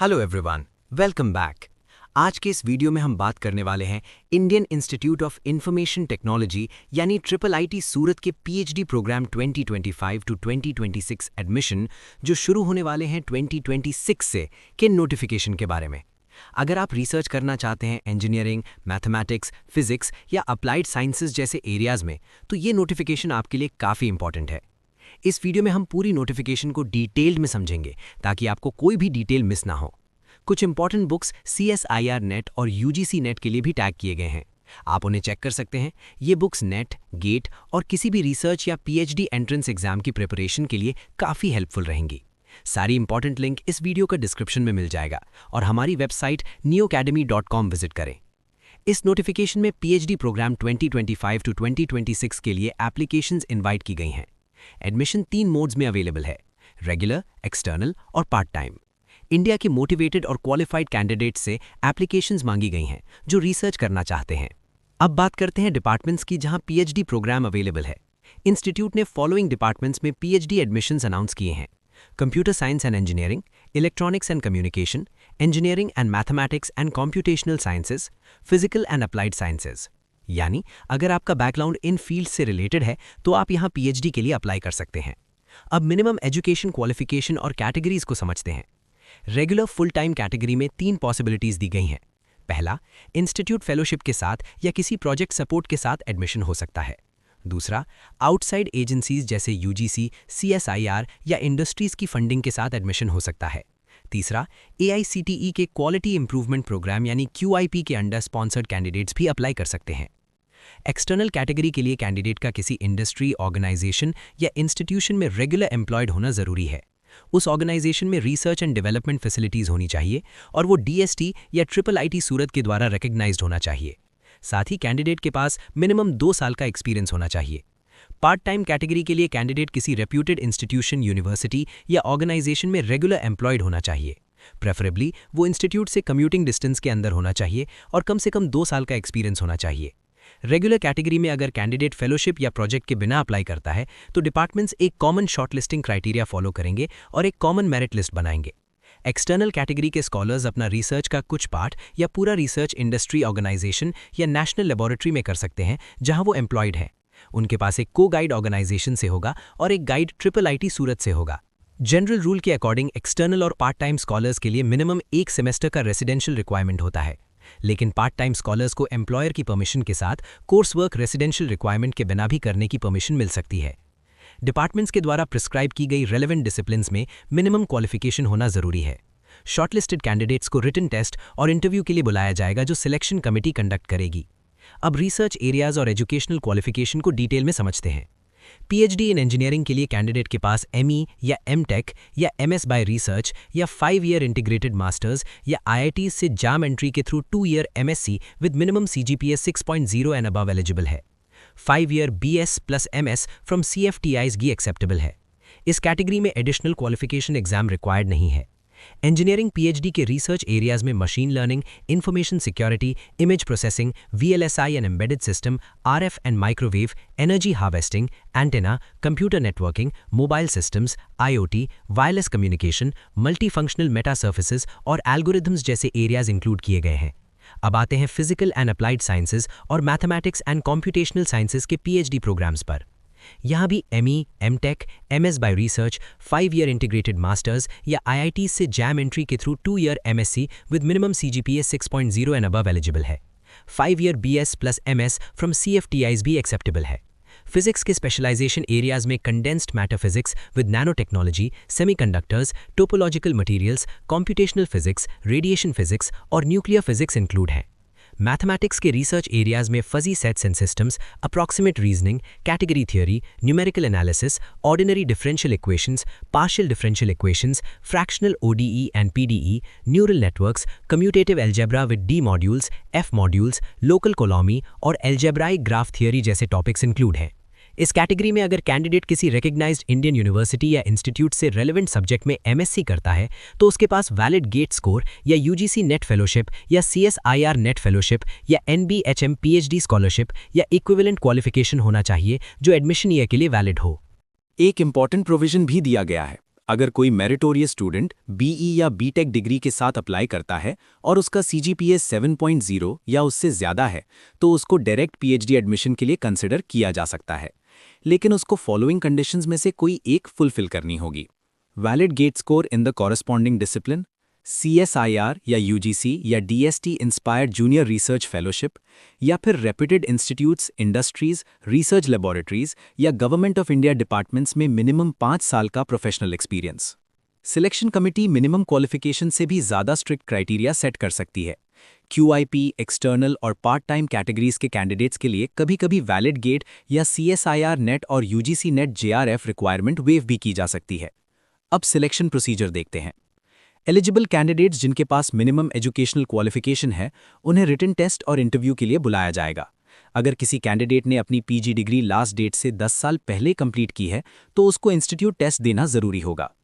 Hello everyone, welcome back. आज के इस वीडियो में हम बात करने वाले हैं Indian Institute of Information technology यानी IIIT सूरत के पीएचडी प्रोग्राम 2025 टू 2026 एडमिशन जो शुरू होने वाले हैं 2026 से के नोटिफिकेशन के बारे में। अगर आप रिसर्च करना चाहते हैं इंजीनियरिंग, मैथमेटिक्स, फिजिक्स या अप्लाइड साइंसेज जैसे एरियाज में, तो ये नोटिफिकेशन आपके लिए काफ़ी इंपॉर्टेंट है। इस वीडियो में हम पूरी नोटिफिकेशन को डिटेल्ड में समझेंगे ताकि आपको कोई भी डिटेल मिस ना हो। कुछ इंपॉर्टेंट बुक्स CSIR नेट और UGC नेट के लिए भी टैग किए गए हैं, आप उन्हें चेक कर सकते हैं। ये बुक्स नेट, गेट और किसी भी रिसर्च या PhD एंट्रेंस एग्जाम की प्रिपरेशन के लिए काफ़ी हेल्पफुल रहेंगी। सारी इंपॉर्टेंट लिंक इस वीडियो का डिस्क्रिप्शन में मिल जाएगा और हमारी वेबसाइट neoacademy.com विजिट करें। इस नोटिफिकेशन में PhD प्रोग्राम 2025 टू 2026 के लिए एप्लीकेशंस इनवाइट की गई हैं। एडमिशन 3 मोड्स में अवेलेबल है, रेगुलर, एक्सटर्नल और पार्ट टाइम। इंडिया के मोटिवेटेड और क्वालिफाइड कैंडिडेट से एप्लीकेशंस मांगी गई हैं जो रिसर्च करना चाहते हैं। अब बात करते हैं डिपार्टमेंट्स की जहां PhD प्रोग्राम अवेलेबल है। इंस्टीट्यूट ने फॉलोइंग डिपार्टमेंट्स में PhD एडमिशंस अनाउंस किए हैं: computer science and engineering, electronics and communication, engineering and mathematics and computational sciences, physical and applied sciences. यानी अगर आपका बैकग्राउंड इन फील्ड से रिलेटेड है तो आप यहां PhD के लिए अप्लाई कर सकते हैं। अब मिनिमम एजुकेशन क्वालिफिकेशन और कैटेगरीज को समझते हैं। रेगुलर फुल टाइम कैटेगरी में 3 पॉसिबिलिटीज दी गई हैं। पहला, इंस्टीट्यूट फेलोशिप के साथ या किसी प्रोजेक्ट सपोर्ट के साथ एडमिशन हो सकता है। दूसरा, आउटसाइड एजेंसीज जैसे UGC, CSIR या इंडस्ट्रीज की फंडिंग के साथ एडमिशन हो सकता है। तीसरा, AICTE के क्वालिटी इंप्रूवमेंट प्रोग्राम यानी QIP के अंडर स्पॉन्सर्ड कैंडिडेट्स भी अप्लाई कर सकते हैं। एक्सटर्नल कैटेगरी के लिए कैंडिडेट का किसी इंडस्ट्री, ऑर्गेनाइजेशन या इंस्टीट्यूशन में रेगुलर एम्प्लॉयड होना जरूरी है। उस ऑर्गेनाइजेशन में रिसर्च एंड डेवलपमेंट फैसिलिटीज होनी चाहिए और वो DST या IIIT सूरत के द्वारा रिकग्नाइज्ड होना चाहिए। साथ ही कैंडिडेट के पास मिनिमम 2 साल का एक्सपीरियंस होना चाहिए। पार्ट टाइम कैटेगरी के लिए कैंडिडेट किसी रेप्यूटेड इंस्टीट्यूशन, यूनिवर्सिटी या ऑर्गेनाइजेशन में रेगुलर एम्प्लॉयड होना चाहिए। प्रेफरेबली वो इंस्टीट्यूट से कम्यूटिंग डिस्टेंस के अंदर होना चाहिए और कम से कम 2 साल का एक्सपीरियंस होना चाहिए। रेगुलर कैटेगरी में अगर कैंडिडेट फेलोशिप या प्रोजेक्ट के बिना अप्लाई करता है तो डिपार्टमेंट्स एक कॉमन शॉर्टलिस्टिंग क्राइटेरिया फॉलो करेंगे और एक कॉमन मेरिट लिस्ट बनाएंगे। एक्सटर्नल कैटेगरी के स्कॉलर्स अपना रिसर्च का कुछ पार्ट या पूरा रिसर्च इंडस्ट्री, ऑर्गेनाइजेशन या नेशनल लेबोरेटरी में कर सकते हैं जहां वो एम्प्लॉयड हैं। उनके पास एक को-गाइड ऑर्गेनाइजेशन से होगा और एक गाइड IIIT सूरत से होगा। जनरल रूल के अकॉर्डिंग एक्सटर्नल और पार्ट टाइम स्कॉलर्स के लिए मिनिमम 1 सेमेस्टर का रेसिडेंशियल रिक्वायरमेंट होता है, लेकिन पार्ट टाइम स्कॉलर्स को एम्प्लॉयर की परमिशन के साथ कोर्स वर्क रेसिडेंशियल रिक्वायरमेंट के बिना भी करने की परमिशन मिल सकती है। डिपार्टमेंट्स के द्वारा प्रिस्क्राइब की गई रेलेवेंट डिसिप्लिन्स में मिनिमम क्वालिफिकेशन होना जरूरी है। शॉर्टलिस्टेड कैंडिडेट्स को रिटन टेस्ट और इंटरव्यू के लिए बुलाया जाएगा जो सिलेक्शन कमेटी कंडक्ट करेगी। अब रिसर्च एरियाज और एजुकेशनल क्वालिफिकेशन को डिटेल में समझते हैं। PhD इन इंजीनियरिंग के लिए कैंडिडेट के पास ME या MTech या MS बाय रिसर्च या 5 ईयर इंटीग्रेटेड मास्टर्स या IIT से जाम एंट्री के through 2 year MSc with minimum CGPA 6.0 and above eligible है। 5 year BS plus MS from CFTIs भी एक्सेप्टेबल है। इस कैटेगरी में एडिशनल क्वालिफिकेशन एग्जाम रिक्वायर्ड नहीं है। इंजीनियरिंग PhD के रिसर्च एरियाज में machine learning, information security, image processing, VLSI and embedded system, RF and microwave, energy harvesting, antenna, computer networking, mobile systems, IoT, wireless communication, multi functional Meta surfaces और algorithms जैसे areas include किए गए हैं। अब आते हैं physical and applied sciences और mathematics and computational sciences के PhD प्रोग्राम्स पर। यहाँ भी ME, MTech, MS bye research, 5 year integrated masters या IIT से जैम एंट्री के through 2 year MSc with minimum CGPA 6.0 and above eligible है। 5 year BS plus MS from CFTIs भी acceptable है। फिजिक्स के स्पेशलाइजेशन एरियाज में condensed matter physics with nano technology, semiconductors, topological materials, computational physics, radiation physics और nuclear physics include हैं। Mathematics के research areas में fuzzy sets and systems, approximate reasoning, category theory, numerical analysis, ordinary differential equations, partial differential equations, fractional ODE and PDE, neural networks, commutative algebra with D modules, F modules, local cohomology और algebraic graph theory जैसे topics include हैं। इस category में अगर candidate किसी recognised Indian university या institute से relevant subject में MSc करता है तो उसके पास वैलिड गेट स्कोर या UGC नेट फेलोशिप या CSIR नेट फेलोशिप या NBHM PhD स्कॉलरशिप या इक्विवेलेंट क्वालिफिकेशन होना चाहिए जो एडमिशन ईयर के लिए वैलिड हो। एक इंपॉर्टेंट प्रोविजन भी दिया गया है। अगर कोई मेरिटोरियस स्टूडेंट बीई या बीटेक डिग्री के साथ अप्लाई करता है और उसका सीजीपीए 7.0 या उससे ज़्यादा है, तो उसको डायरेक्ट पीएचडी एडमिशन के लिए कंसिडर किया जा सकता है। लेकिन उसको फॉलोइंग कंडीशंस में से कोई एक फुलफिल करनी होगी: valid GATE score in the corresponding discipline, CSIR या UGC या DST inspired junior research fellowship, या फिर reputed institutes, industries, research laboratories या गवर्नमेंट ऑफ इंडिया डिपार्टमेंट्स में मिनिमम 5 साल का professional experience. Selection committee minimum qualification से भी ज़्यादा स्ट्रिक्ट क्राइटेरिया सेट कर सकती है। QIP, एक्सटर्नल और पार्ट टाइम कैटेगरीज के कैंडिडेट्स के लिए कभी-कभी वैलिड गेट या CSIR नेट और UGC net JRF requirement wave भी की जा सकती है। अब सिलेक्शन प्रोसीजर देखते हैं। एलिजिबल कैंडिडेट्स जिनके पास मिनिमम एजुकेशनल क्वालिफिकेशन है, उन्हें रिटन टेस्ट और इंटरव्यू के लिए बुलाया जाएगा। अगर किसी कैंडिडेट ने अपनी पीजी डिग्री लास्ट डेट से 10 साल पहले कंप्लीट की है, तो उसको इंस्टीट्यूट टेस्ट देना जरूरी होगा।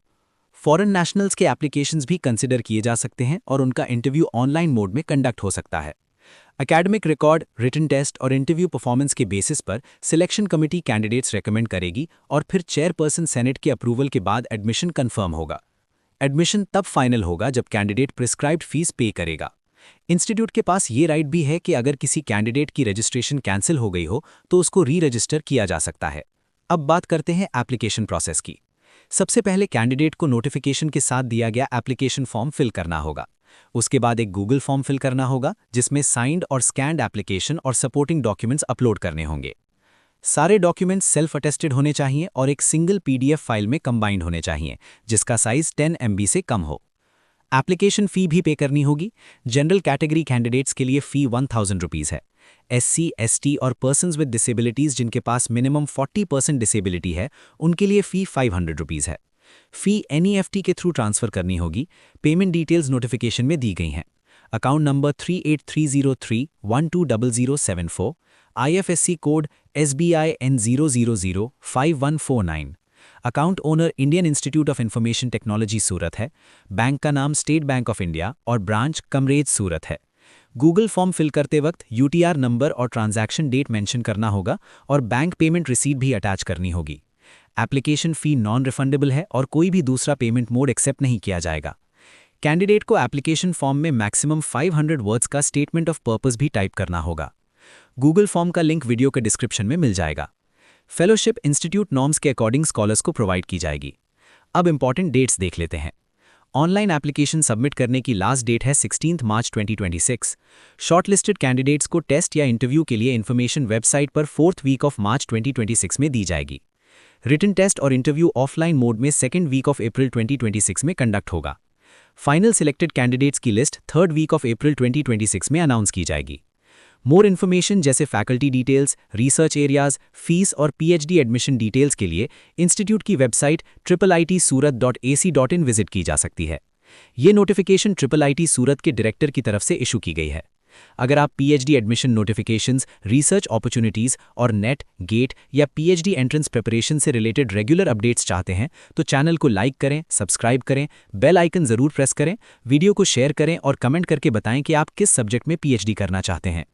फॉरेन नेशनल्स के एप्लीकेशंस भी कंसिडर किए जा सकते हैं और उनका इंटरव्यू ऑनलाइन मोड में कंडक्ट हो सकता है। एकेडमिक रिकॉर्ड, रिटन टेस्ट और इंटरव्यू परफॉर्मेंस के बेसिस पर सिलेक्शन कमिटी कैंडिडेट्स रेकमेंड करेगी और फिर चेयरपर्सन सेनेट के अप्रूवल के बाद एडमिशन कंफर्म होगा। एडमिशन तब फाइनल होगा जब कैंडिडेट प्रिस्क्राइब्ड फीस पे करेगा। इंस्टीट्यूट के पास ये राइट भी है कि अगर किसी कैंडिडेट की रजिस्ट्रेशन कैंसिल हो गई हो तो उसको री रजिस्टर किया जा सकता है। अब बात करते हैं एप्लीकेशन प्रोसेस की। सबसे पहले कैंडिडेट को नोटिफिकेशन के साथ दिया गया एप्लीकेशन फॉर्म फिल करना होगा। उसके बाद एक गूगल फॉर्म फिल करना होगा जिसमें साइंड और स्कैन्ड एप्लीकेशन और सपोर्टिंग डॉक्यूमेंट्स अपलोड करने होंगे। सारे डॉक्यूमेंट्स सेल्फ अटेस्टेड होने चाहिए और एक सिंगल PDF फाइल में कंबाइंड होने चाहिए जिसका साइज 10 MB से कम हो। एप्लीकेशन फ़ी भी पे करनी होगी। जनरल कैटेगरी कैंडिडेट्स के लिए फ़ी 1000 रुपीज़ है। SC, ST और पर्सन्स विद डिसेबिलिटीज़ जिनके पास मिनिमम 40% डिसेबिलिटी है, उनके लिए फ़ी 500 रुपीज़ है। फ़ी NEFT के थ्रू ट्रांसफ़र करनी होगी। पेमेंट डिटेल्स नोटिफिकेशन में दी गई हैं। Account number 383031200074, IFSC code SBI N0005149। Account owner Indian Institute of Information Technology Surat है। बैंक का नाम स्टेट बैंक ऑफ इंडिया और ब्रांच कमरेज सूरत है। गूगल फॉर्म फिल करते वक्त UTR नंबर और ट्रांजैक्शन डेट मेंशन करना होगा और बैंक पेमेंट रिसीट भी अटैच करनी होगी। एप्लीकेशन फ़ी नॉन रिफंडेबल है और कोई भी दूसरा पेमेंट मोड एक्सेप्ट नहीं किया जाएगा। कैंडिडेट को एप्लीकेशन फॉर्म में मैक्सिमम 500 वर्ड्स का स्टेटमेंट ऑफ पर्पस भी टाइप करना होगा। गूगल फॉर्म का लिंक वीडियो के डिस्क्रिप्शन में मिल जाएगा। फेलोशिप इंस्टीट्यूट नॉर्म्स के अकॉर्डिंग स्कॉलर्स को प्रोवाइड की जाएगी। अब इंपॉर्टेंट डेट्स देख लेते हैं। ऑनलाइन एप्लीकेशन सबमिट करने की लास्ट डेट है 16 मार्च 2026। शॉर्टलिस्टेड कैंडिडेट्स को टेस्ट या इंटरव्यू के लिए इन्फॉर्मेशन वेबसाइट पर 4th वीक ऑफ मार्च 2026 में दी जाएगी। रिटन टेस्ट और इंटरव्यू ऑफलाइन मोड में 2nd वीक ऑफ अप्रैल 2026 में कंडक्ट होगा। फाइनल सिलेक्टेड कैंडिडेट्स की list 3rd week of April 2026 में अनाउंस की जाएगी। मोर इन्फॉर्मेशन जैसे faculty details, research areas, fees और PhD एडमिशन डिटेल्स के लिए इंस्टीट्यूट की वेबसाइट IIITsurat.ac.in विजिट की जा सकती है। ये नोटिफिकेशन IIIT सूरत के डायरेक्टर की तरफ से इशू की गई है। अगर आप PhD admission notifications, research opportunities और नेट, गेट या PhD एंट्रेंस प्रिपरेशन से रिलेटेड रेगुलर अपडेट्स चाहते हैं तो चैनल को लाइक करें, सब्सक्राइब करें, बेल आइकन ज़रूर प्रेस करें, वीडियो को शेयर करें और कमेंट करके बताएं कि आप किस सब्जेक्ट में PhD करना चाहते हैं।